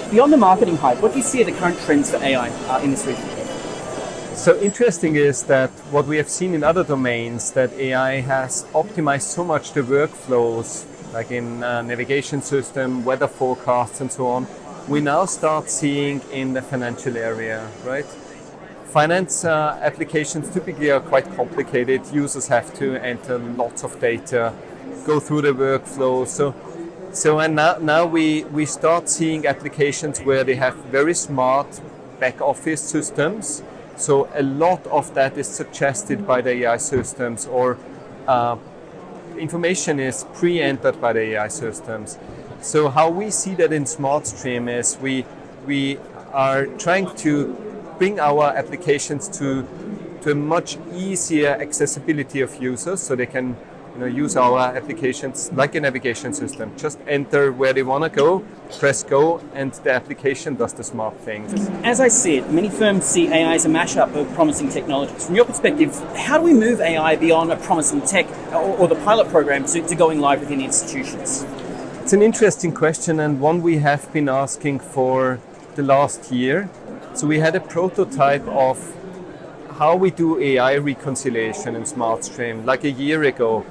beyond the marketing hype, what do you see are the current trends for AI in this region? So interesting is that what we have seen in other domains, that AI has optimized so much the workflows, like in navigation system, weather forecasts and so on, we now start seeing in the financial area, right? Finance applications typically are quite complicated. Users have to enter lots of data, go through the workflow. And now we start seeing applications where they have very smart back office systems. So a lot of that is suggested by the AI systems, or information is pre-entered by the AI systems. So how we see that in SmartStream is we are trying to bring our applications to a much easier accessibility of users, so they can use our applications like a navigation system. Just enter where they want to go, press go, and the application does the smart things. As I see it, many firms see AI as a mashup of promising technologies. From your perspective, how do we move AI beyond a promising tech or the pilot program to going live within institutions? It's an interesting question, and one we have been asking for the last year. So we had a prototype of how we do AI reconciliation in SmartStream like a year ago.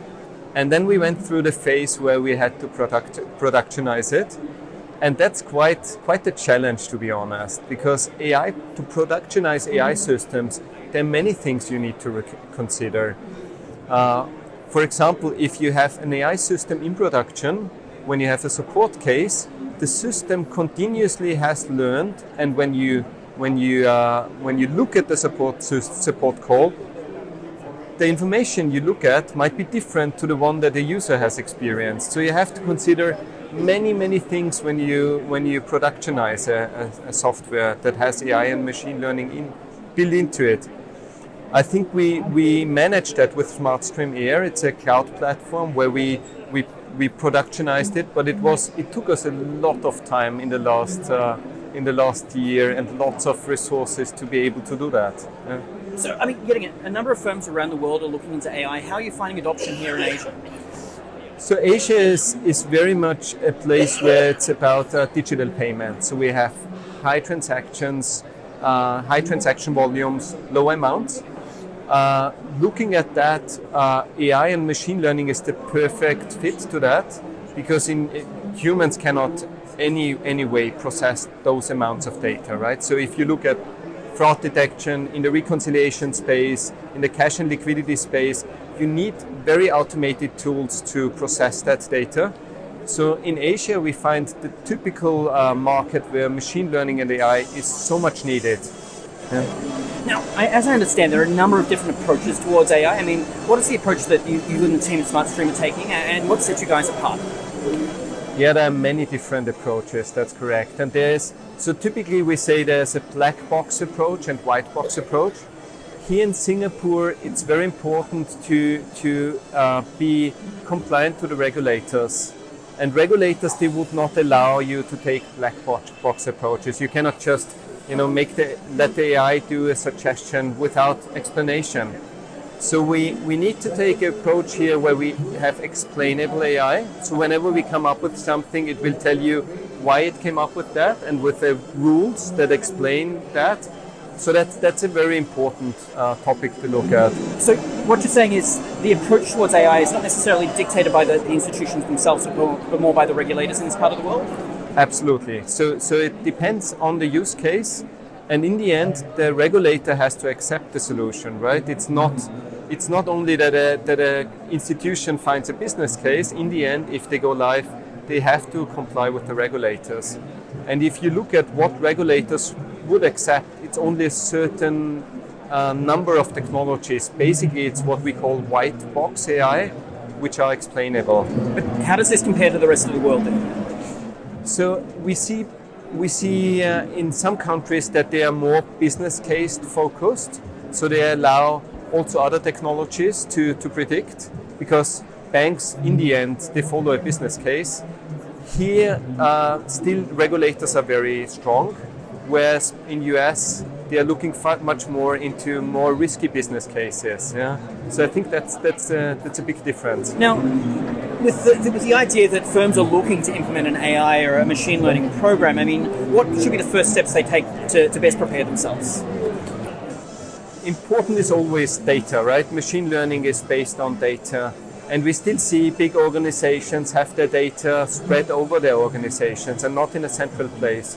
And then we went through the phase where we had to productionize it. And that's quite a challenge, to be honest, because to productionize AI systems, there are many things you need to consider. For example, if you have an AI system in production, when you have a support case, the system continuously has learned, and when you look at the support call, the information you look at might be different to the one that the user has experienced. So you have to consider many things when you productionize a software that has AI and machine learning built into it. I think we managed that with SmartStream Air. It's a cloud platform where we productionized it, but it took us a lot of time in the last year and lots of resources to be able to do that. Yeah. So, getting it, a number of firms around the world are looking into AI. How are you finding adoption here in Asia? So Asia is very much a place where it's about digital payment. So we have high transaction volumes, low amounts. Looking at that, AI and machine learning is the perfect fit to that, because humans cannot any way process those amounts of data, right? So if you look at fraud detection in the reconciliation space, in the cash and liquidity space, you need very automated tools to process that data. So in Asia, we find the typical market where machine learning and AI is so much needed. Yeah. Now, as I understand, there are a number of different approaches towards AI. What is the approach that you and the team at SmartStream are taking, and what sets you guys apart? Yeah, there are many different approaches, that's correct. And so typically we say there's a black box approach and white box approach. Here in Singapore, it's very important to be compliant to the regulators. And regulators, they would not allow you to take black box approaches. You cannot just let the AI do a suggestion without explanation. So we need to take an approach here where we have explainable AI. So whenever we come up with something, it will tell you why it came up with that, and with the rules that explain that. So that's a very important topic to look at. So what you're saying is the approach towards AI is not necessarily dictated by the institutions themselves, but more by the regulators in this part of the world? Absolutely. So it depends on the use case, and in the end, the regulator has to accept the solution, right? It's not only that an institution finds a business case. In the end, if they go live, they have to comply with the regulators. And if you look at what regulators would accept, it's only a certain number of technologies. Basically, it's what we call white box AI, which are explainable. But how does this compare to the rest of the world then? So we see in some countries that they are more business case focused. So they allow also other technologies to predict, because banks, in the end, they follow a business case. Here, still regulators are very strong, whereas in US, they are looking much more into more risky business cases. Yeah, so I think that's a big difference. Now, with the idea that firms are looking to implement an AI or a machine learning program, I mean, what should be the first steps they take to best prepare themselves? Important is always data, right? Machine learning is based on data. And we still see big organizations have their data spread over their organizations and not in a central place.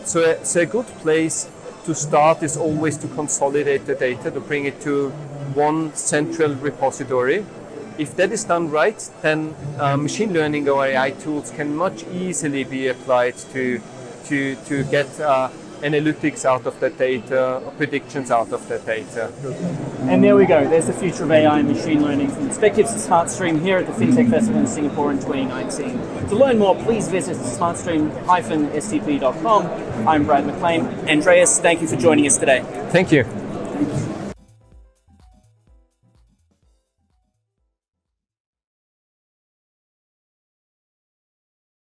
So a good place to start is always to consolidate the data, to bring it to one central repository. If that is done right, then machine learning or AI tools can much easily be applied to get analytics out of that data, or predictions out of that data. And there we go. There's the future of AI and machine learning from perspectives of SmartStream here at the FinTech Festival in Singapore in 2019. To learn more, please visit smartstream-stp.com. I'm Brad McLean. Andreas, thank you for joining us today. Thank you. Thank you.